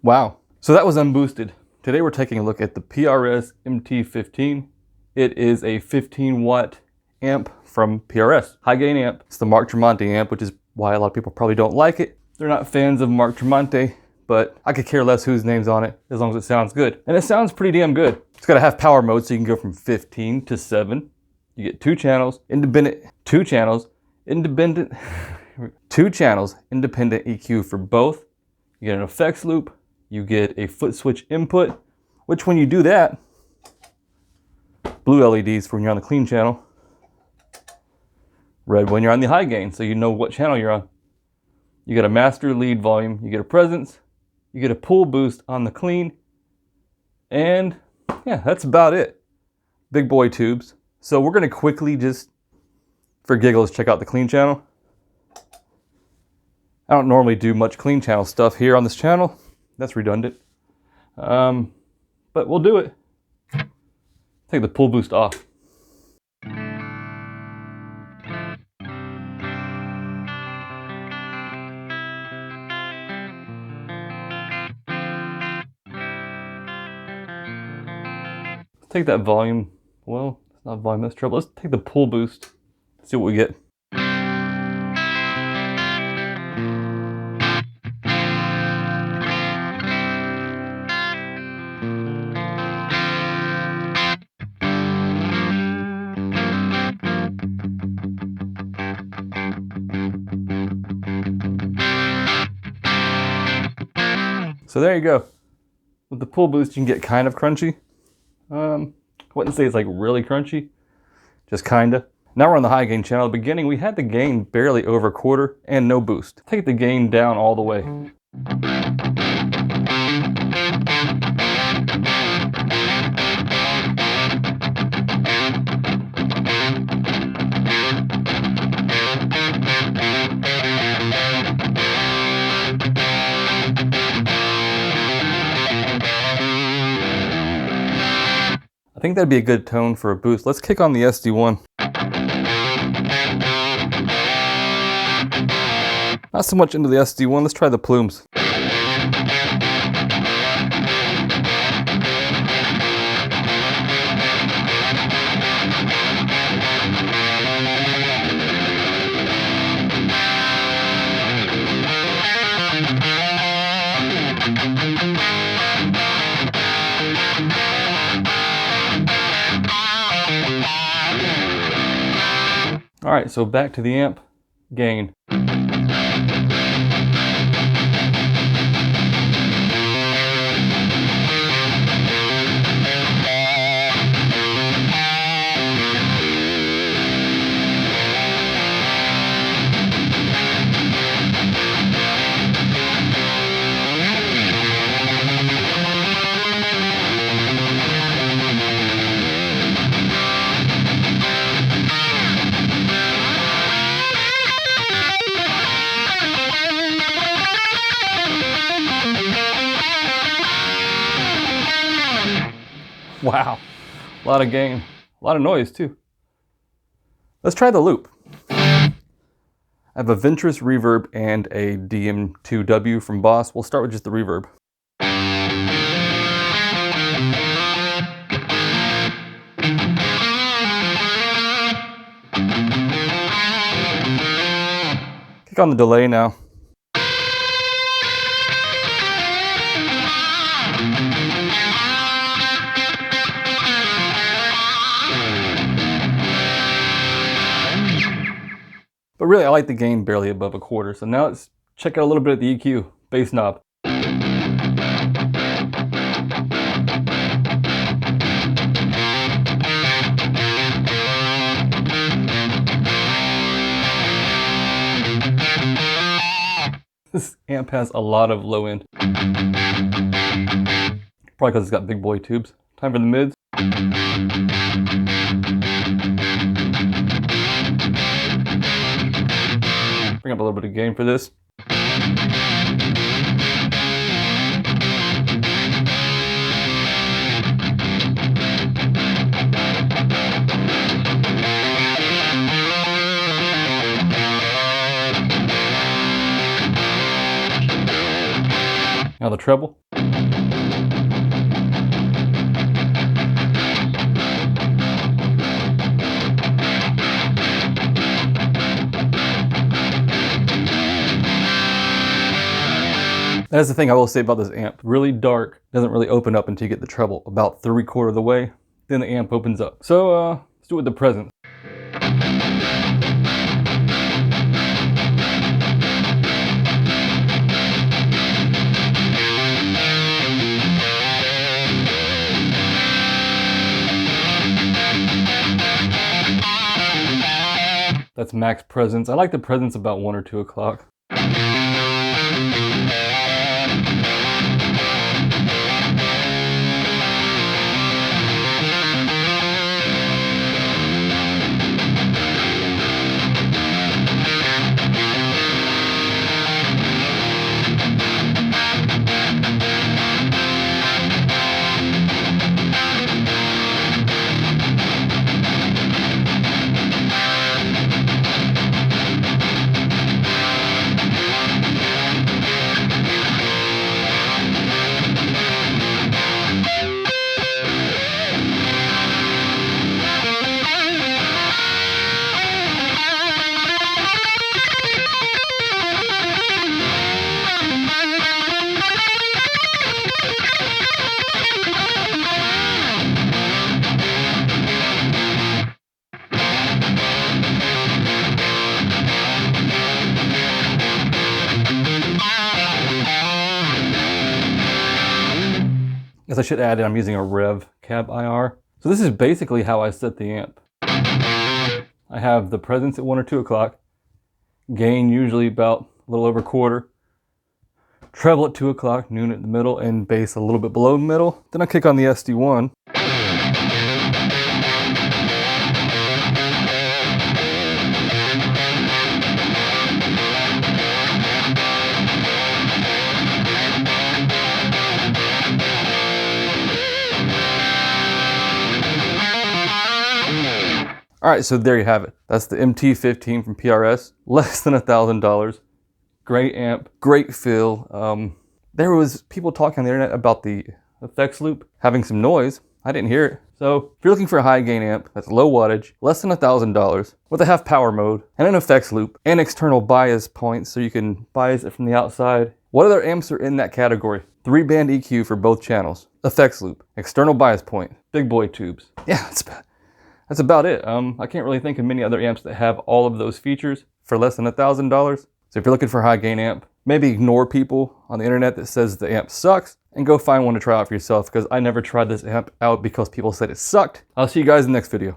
Wow. So that was unboosted. Today we're taking a look at the PRS MT15. It is a 15 watt amp from PRS. High gain amp. It's the Mark Tremonti amp, which is why a lot of people probably don't like it. They're not fans of Mark Tremonti, but I could care less whose name's on it as long as it sounds good. And it sounds pretty damn good. It's got a half power mode, so you can go from 15 to 7. You get two channels, independent EQ for both. You get an effects loop. You get a foot switch input, which when you do that, blue LEDs for when you're on the clean channel, red when you're on the high gain, so you know what channel you're on. You get a master lead volume, you get a presence, you get a pull boost on the clean, and yeah, that's about it. Big boy tubes. So we're gonna quickly just, for giggles, check out the clean channel. I don't normally do much clean channel stuff here on this channel. That's redundant. But we'll do it. Take the pull boost off. Let's take that volume. Well, it's not volume, that's treble. Let's take the pull boost. See what we get. So there you go. With the pull boost, you can get kind of crunchy. I wouldn't say it's like really crunchy, just kinda. Now we're on the high gain channel. At the beginning, we had the gain barely over a quarter and no boost. Take the gain down all the way. I think that'd be a good tone for a boost. Let's kick on the SD1. Not so much into the SD1, let's try the plumes. All right, so back to the amp gain. Wow, a lot of gain, a lot of noise too. Let's try the loop. I have a Ventress reverb and a DM2W from Boss. We'll start with just the reverb. Kick on the delay now. But really, I like the gain barely above a quarter. So now let's check out a little bit of the EQ, bass knob. This amp has a lot of low end. Probably because it's got big boy tubes. Time for the mids. Bring up a little bit of gain for this. Now the treble. That's the thing I will say about this amp. Really dark, doesn't really open up until you get the treble. About 3/4 of the way, then the amp opens up. So let's do it with the presence. That's max presence. I like the presence about 1 or 2 o'clock. As I should add, I'm using a Rev Cab IR. So this is basically how I set the amp. I have the presence at 1 or 2 o'clock, gain usually about a little over 1/4, treble at 2 o'clock, noon at the middle, and bass a little bit below the middle. Then I kick on the SD1. All right, so there you have it. That's the MT15 from PRS, less than $1,000. Great amp, great feel. There was people talking on the internet about the effects loop having some noise. I didn't hear it. So if you're looking for a high gain amp that's low wattage, less than $1,000, with a half power mode and an effects loop and external bias points so you can bias it from the outside. What other amps are in that category? 3-band EQ for both channels, effects loop, external bias point, big boy tubes. Yeah, that's about it. I can't really think of many other amps that have all of those features for less than $1,000. So if you're looking for a high gain amp, maybe ignore people on the internet that says the amp sucks and go find one to try out for yourself, because I never tried this amp out because people said it sucked. I'll see you guys in the next video.